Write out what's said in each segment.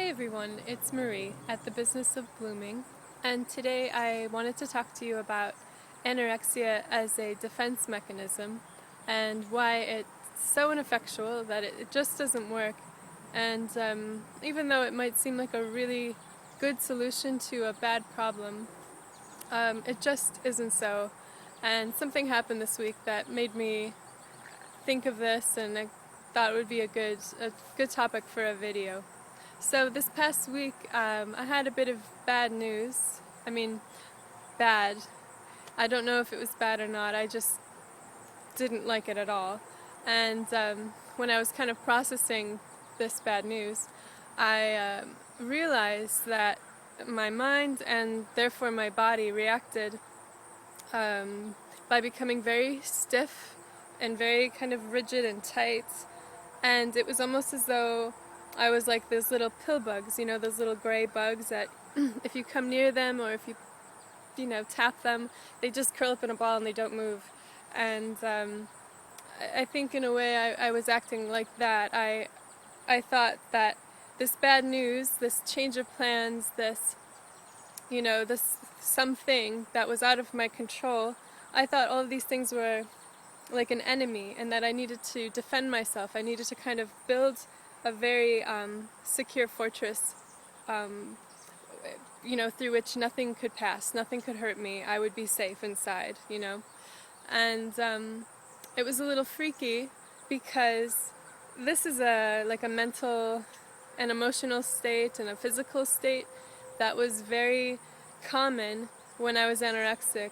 Hey everyone, it's Marie at the Business of Blooming, and today I wanted to talk to you about anorexia as a defense mechanism and why it's so ineffectual that it just doesn't work. And even though it might seem like a really good solution to a bad problem, it just isn't so. And something happened this week that made me think of this, and I thought it would be a good topic for a video. So this past week, I had a bit of bad news. I mean, bad. I don't know if it was bad or not. I just didn't like it at all. And when I was kind of processing this bad news, I realized that my mind and therefore my body reacted by becoming very stiff and very kind of rigid and tight. And it was almost as though I was like those little pill bugs, those little gray bugs that if you come near them or if you tap them, they just curl up in a ball and they don't move. And I think in a way I was acting like that. I thought that this bad news, this change of plans, this something that was out of my control, I thought all of these things were like an enemy and that I needed to defend myself. I needed to kind of build a very secure fortress, through which nothing could pass, nothing could hurt me. I would be safe inside, And it was a little freaky because this is like a mental and emotional state and a physical state that was very common when I was anorexic.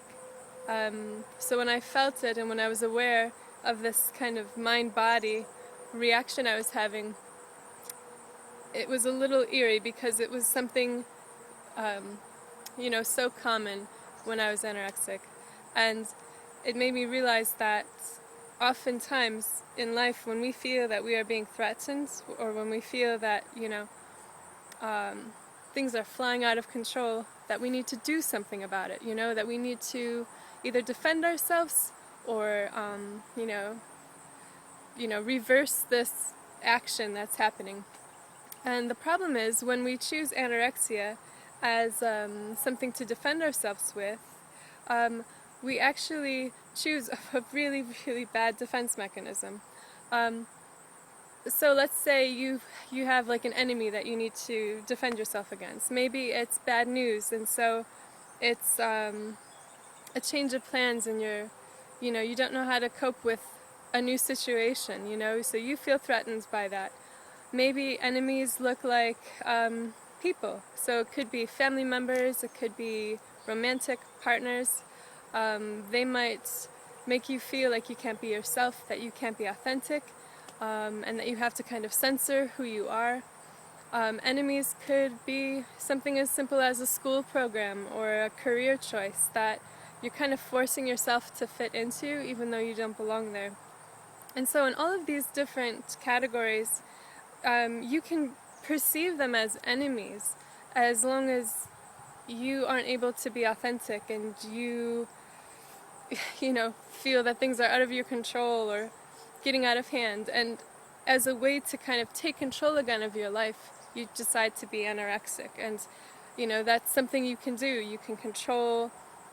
So when I felt it and when I was aware of this kind of mind-body reaction I was having, it was a little eerie because it was something, so common when I was anorexic. And it made me realize that oftentimes in life when we feel that we are being threatened or when we feel that, things are flying out of control, that we need to do something about it, that we need to either defend ourselves or, reverse this action that's happening. And the problem is when we choose anorexia as something to defend ourselves with, we actually choose a really, really bad defense mechanism. So let's say you have like an enemy that you need to defend yourself against. Maybe it's bad news, and so it's a change of plans, and you don't know how to cope with a new situation, so you feel threatened by that. Maybe enemies look like people, so it could be family members, it could be romantic partners. They might make you feel like you can't be yourself, that you can't be authentic, and that you have to kind of censor who you are. Enemies could be something as simple as a school program or a career choice that you're kind of forcing yourself to fit into even though you don't belong there. And so in all of these different categories, you can perceive them as enemies as long as you aren't able to be authentic and you feel that things are out of your control or getting out of hand. And as a way to kind of take control again of your life, you decide to be anorexic. And that's something you can do. You can control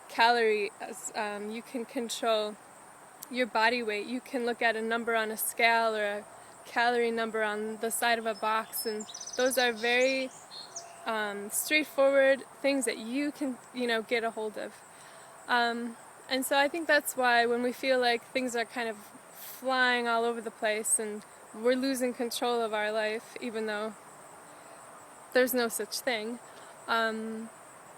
calories, you can control your body weight, you can look at a number on a scale or a calorie number on the side of a box, and those are very straightforward things that you can get a hold of. And so I think that's why when we feel like things are kind of flying all over the place and we're losing control of our life, even though there's no such thing,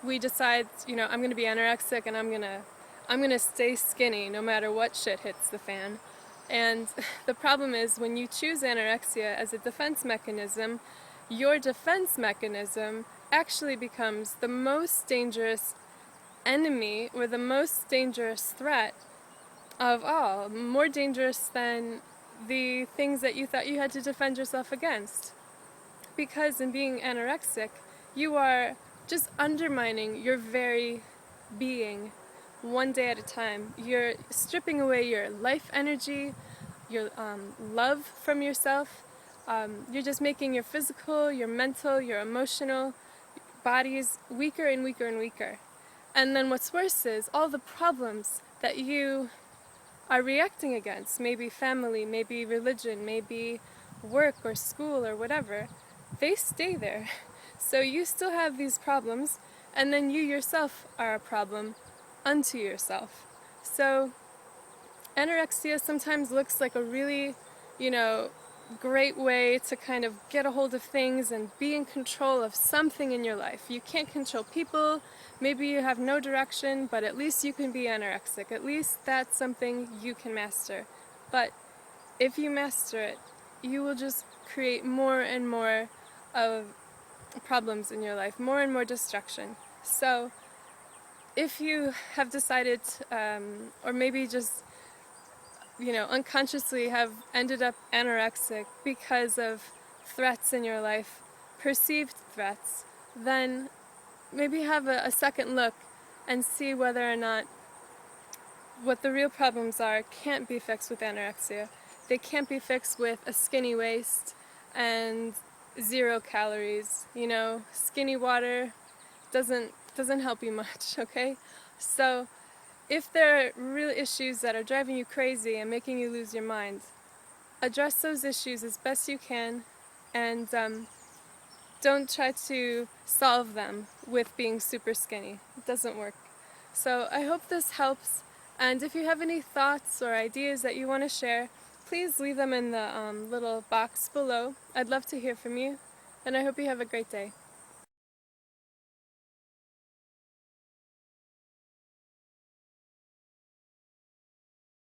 we decide, I'm going to be anorexic and I'm going to stay skinny no matter what shit hits the fan. And the problem is when you choose anorexia as a defense mechanism, your defense mechanism actually becomes the most dangerous enemy or the most dangerous threat of all, more dangerous than the things that you thought you had to defend yourself against. Because in being anorexic, you are just undermining your very being one day at a time. You're stripping away your life energy, your love from yourself, You're just making your physical, your mental, your emotional bodies weaker and weaker and weaker. And then what's worse is all the problems that you are reacting against, maybe family, maybe religion, maybe work or school or whatever, they stay there. So you still have these problems, and then you yourself are a problem unto yourself. So anorexia sometimes looks like a really, you know, great way to kind of get a hold of things and be in control of something in your life. You can't control people, maybe you have no direction, but at least you can be anorexic. At least that's something you can master. But if you master it, you will just create more and more of problems in your life, more and more destruction. So if you have decided, or maybe just unconsciously have ended up anorexic because of threats in your life, perceived threats, then maybe have a second look and see whether or not what the real problems are can't be fixed with anorexia. They can't be fixed with a skinny waist and 0 calories. Skinny water doesn't help you much, okay? So if there are real issues that are driving you crazy and making you lose your mind, address those issues as best you can, and don't try to solve them with being super skinny. It doesn't work. So I hope this helps, and if you have any thoughts or ideas that you want to share, please leave them in the little box below. I'd love to hear from you, and I hope you have a great day.